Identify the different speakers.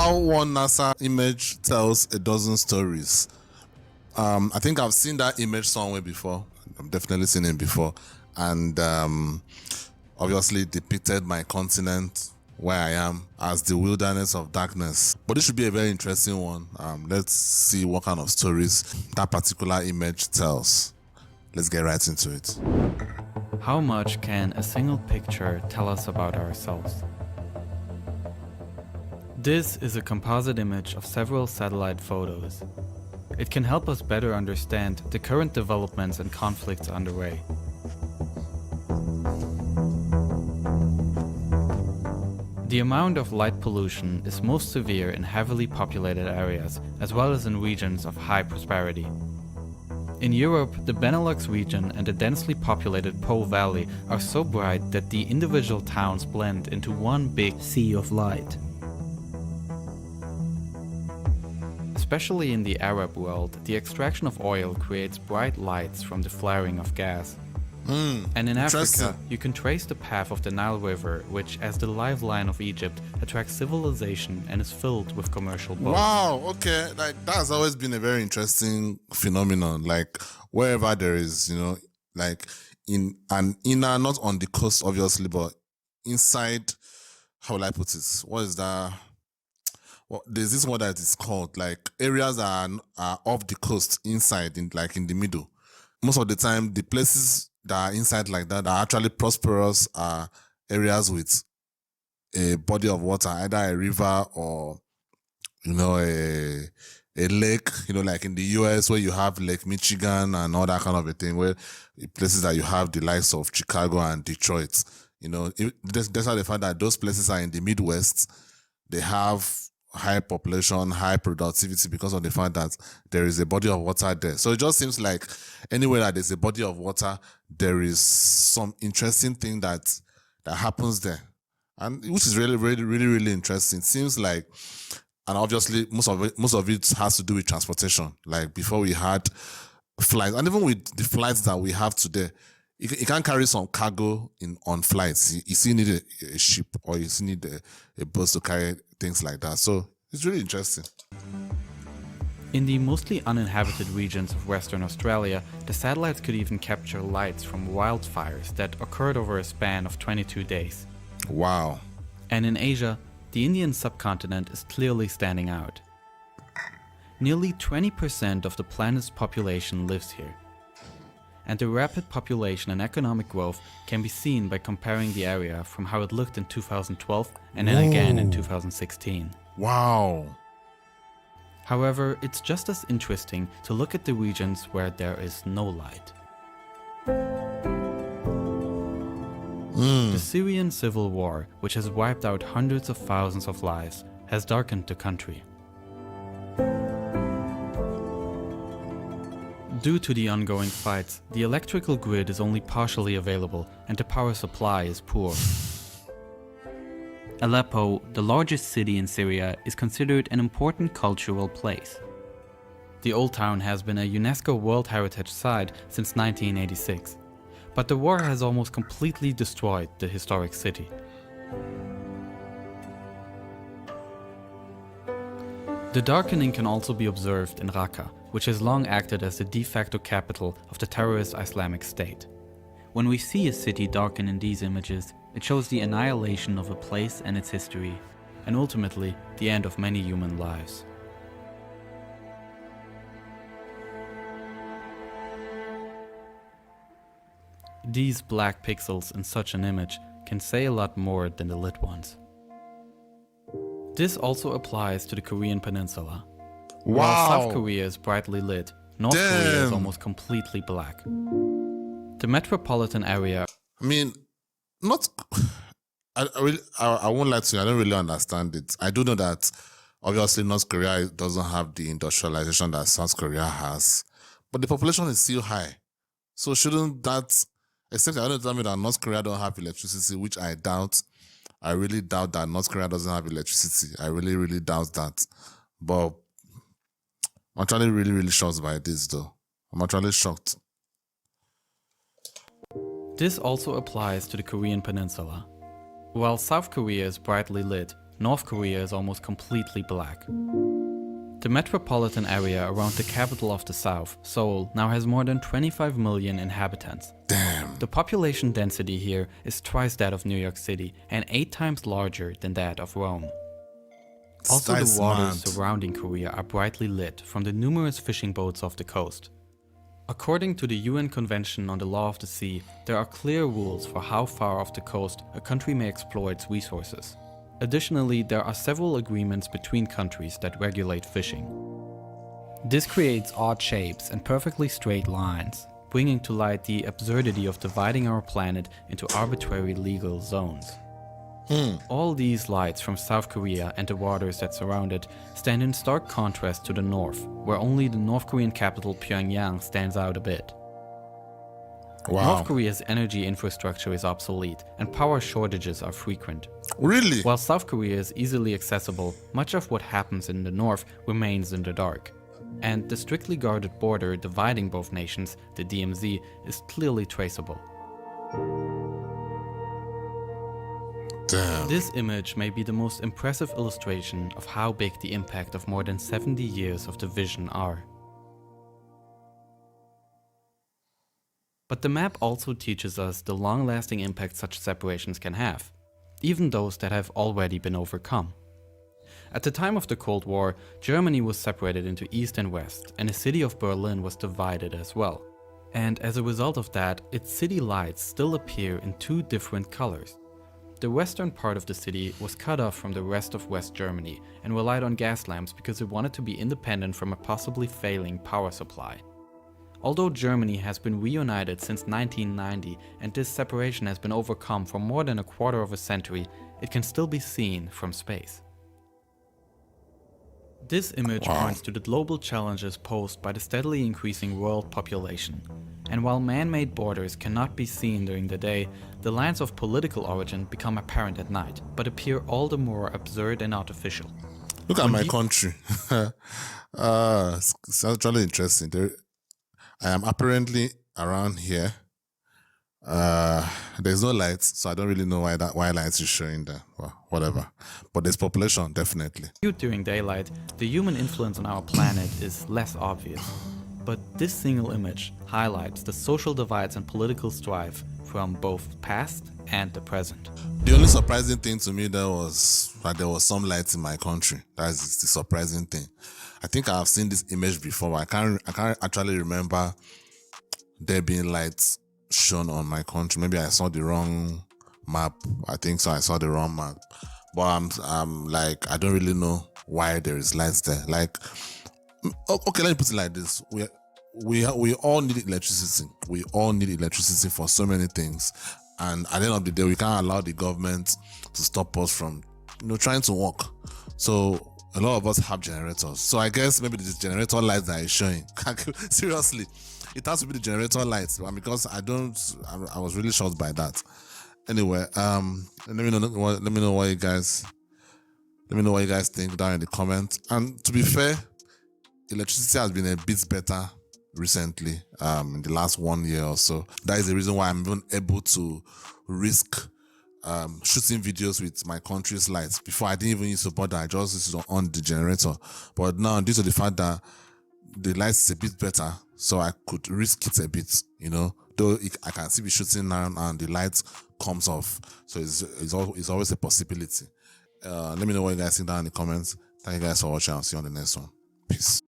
Speaker 1: how one NASA image tells a dozen stories. I think I've seen that image somewhere before. I've definitely seen it before. And obviously depicted my continent where I am as the wilderness of darkness. But this should be a very interesting one. Let's see what kind of stories that particular image tells. Let's get right into it.
Speaker 2: How much can a single picture tell us about ourselves? This is a composite image of several satellite photos. It can help us better understand the current developments and conflicts underway. The amount of light pollution is most severe in heavily populated areas, as well as in regions of high prosperity. In Europe, the Benelux region and the densely populated Po Valley are so bright that the individual towns blend into one big sea of light. Especially in the Arab world, the extraction of oil creates bright lights from the flaring of gas. And in Africa, you can trace the path of the Nile River, which, as the lifeline of Egypt, attracts civilization and is filled with commercial boats.
Speaker 1: Wow, okay. Like, that's always been a very interesting phenomenon. Like, wherever there is, like in an inner, not on the coast, obviously, but inside, how will I put it? What is that? Well, there's this word that is called, like, areas that are off the coast, inside, in the middle. Most of the time, the places that are inside like that are actually prosperous are areas with a body of water, either a river or, a lake, like in the US where you have Lake Michigan and all that kind of a thing, where places that you have the likes of Chicago and Detroit, despite the fact that those places are in the Midwest, they have high population, high productivity because of the fact that there is a body of water there. So it just seems like anywhere that there's a body of water, there is some interesting thing that happens there, and which is really, really, really, really interesting. It seems like, and obviously most of it has to do with transportation. Like before we had flights, and even with the flights that we have today, you can carry some cargo on flights. You still need a ship, or you still need a bus to carry things like that. So it's really interesting.
Speaker 2: In the mostly uninhabited regions of Western Australia, the satellites could even capture lights from wildfires that occurred over a span of 22 days.
Speaker 1: Wow.
Speaker 2: And in Asia, the Indian subcontinent is clearly standing out. Nearly 20% of the planet's population lives here. And the rapid population and economic growth can be seen by comparing the area from how it looked in 2012 and then again in 2016.
Speaker 1: Wow.
Speaker 2: However, it's just as interesting to look at the regions where there is no light. The Syrian civil war, which has wiped out hundreds of thousands of lives, has darkened the country. Due to the ongoing fights, the electrical grid is only partially available and the power supply is poor. Aleppo, the largest city in Syria, is considered an important cultural place. The old town has been a UNESCO World Heritage Site since 1986, but the war has almost completely destroyed the historic city. The darkening can also be observed in Raqqa, which has long acted as the de facto capital of the terrorist Islamic State. When we see a city darken in these images, it shows the annihilation of a place and its history, and ultimately the end of many human lives. These black pixels in such an image can say a lot more than the lit ones. This also applies to the Korean peninsula.
Speaker 1: Wow.
Speaker 2: While South Korea is brightly lit, North Korea is almost completely black. The metropolitan area...
Speaker 1: I mean, I won't lie to you, I don't really understand it. I do know that obviously North Korea doesn't have the industrialization that South Korea has, but the population is still high. So shouldn't that, except I don't tell me that North Korea don't have electricity, which I doubt. I really doubt that North Korea doesn't have electricity. I really, really doubt that. But I'm actually really, really shocked by this though. I'm actually shocked.
Speaker 2: This also applies to the Korean peninsula. While South Korea is brightly lit, North Korea is almost completely black. The metropolitan area around the capital of the south, Seoul, now has more than 25 million inhabitants.
Speaker 1: Damn.
Speaker 2: The population density here is twice that of New York City and 8 times larger than that of Rome. Also,
Speaker 1: That's
Speaker 2: the waters
Speaker 1: mad.
Speaker 2: surrounding Korea are brightly lit from the numerous fishing boats off the coast. According to the UN Convention on the Law of the Sea, there are clear rules for how far off the coast a country may explore its resources. Additionally, there are several agreements between countries that regulate fishing. This creates odd shapes and perfectly straight lines, bringing to light the absurdity of dividing our planet into arbitrary legal zones. All these lights from South Korea and the waters that surround it stand in stark contrast to the north, where only the North Korean capital Pyongyang stands out a bit.
Speaker 1: Wow.
Speaker 2: North Korea's energy infrastructure is obsolete and power shortages are frequent.
Speaker 1: Really?
Speaker 2: While South Korea is easily accessible, much of what happens in the north remains in the dark. And the strictly guarded border dividing both nations, the DMZ, is clearly traceable.
Speaker 1: Damn.
Speaker 2: This image may be the most impressive illustration of how big the impact of more than 70 years of division are. But the map also teaches us the long-lasting impact such separations can have, even those that have already been overcome. At the time of the Cold War, Germany was separated into East and West, and the city of Berlin was divided as well. And as a result of that, its city lights still appear in 2 different colors. The western part of the city was cut off from the rest of West Germany and relied on gas lamps because it wanted to be independent from a possibly failing power supply. Although Germany has been reunited since 1990 and this separation has been overcome for more than a quarter of a century, it can still be seen from space. This image points to the global challenges posed by the steadily increasing world population. And while man-made borders cannot be seen during the day, the lines of political origin become apparent at night, but appear all the more absurd and artificial.
Speaker 1: Look at my country. It's actually interesting. I am apparently around here. There's no lights, so I don't really know why lights is showing there. Well, whatever. But there's population, definitely.
Speaker 2: During daylight, the human influence on our planet is less obvious. But this single image highlights the social divides and political strife from both past and the present.
Speaker 1: The only surprising thing to me there was that there was some lights in my country. That's the surprising thing. I think I've seen this image before, but I can't actually remember there being lights shown on my country. Maybe I saw the wrong map. I think so. I saw the wrong map. But I'm like, I don't really know why there is lights there. Like, okay, let me put it like this. We all need electricity. We all need electricity for so many things. And at the end of the day, we can't allow the government to stop us from, trying to work. So a lot of us have generators. So I guess maybe the generator lights that is showing. Seriously, it has to be the generator lights. Because I was really shocked by that. Anyway, let me know what you guys think down in the comments. And to be fair, electricity has been a bit better recently, in the last 1 year or so. That is the reason why I'm even able to risk shooting videos with my country's lights. Before, I didn't even use to bother. I just used to on the generator. But now, due to the fact that the lights is a bit better, so I could risk it a bit, though I can still be shooting now and the lights comes off. So it's always a possibility. Let me know what you guys think down in the comments. Thank you guys for watching. I'll see you on the next one. Peace.